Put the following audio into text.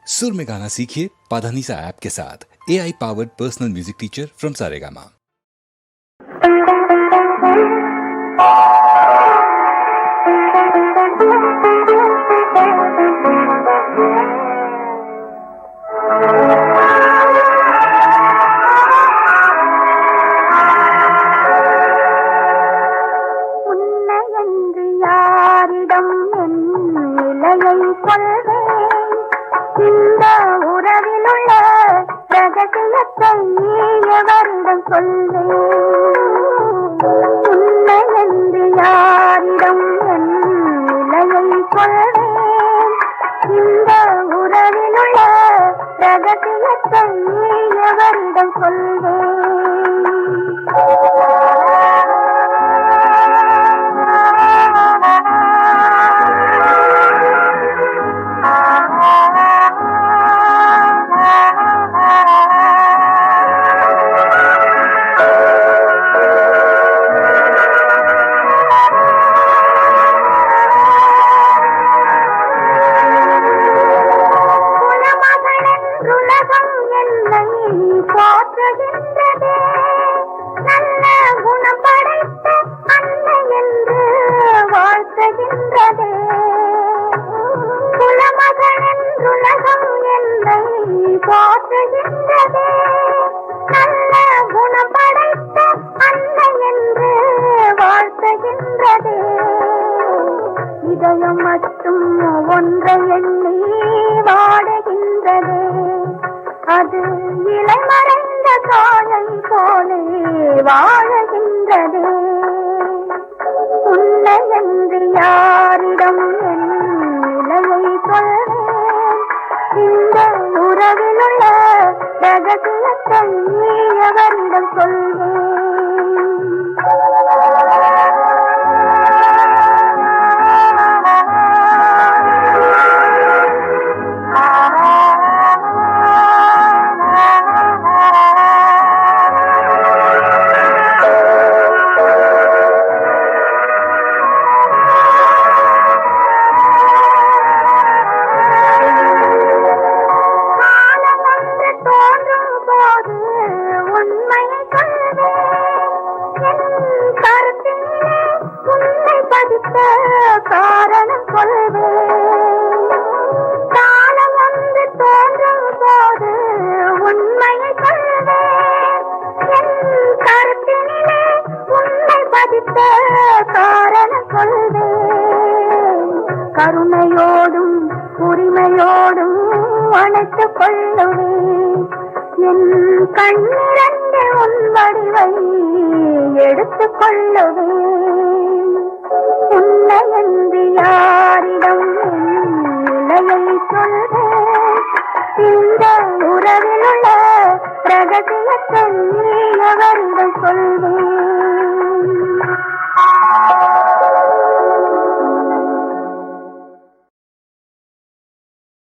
सुर में गाना सीखिए पाधानीसा ऐप के साथ। AI powered personal music teacher from Saregama. இதயம் மட்டும் ஒன்றை எண்ணி வாடுகின்றது. அது இலைமறைந்த காயை போலே வாழுகின்றது. உன்னை என்று யாரிடம் என் நிலையை சொல்வேன்? இந்த உறவில் உள்ள ரகசியத்தை எவரிடம் சொல்வேன்? காரணம் சொல்வேன். காலம் வந்து தோன்றும் போது உண்மையை சொல்வேன். என் கருத்தினிலே உண்மை பதித்த காரணம் சொல்வேன். கருணையோடும் உரிமையோடும் அணைத்துக் கொள்ளுவேன். என் கண்ணிரண்டு உன் வடிவை எடுத்துக் கொள்ளுவேன். உன்னை என்று யாரிடம் நிலையை சொல்வேன்? இந்த உறவில் உள்ள ரகசியத்தை எவரிடம் சொல்வேன்?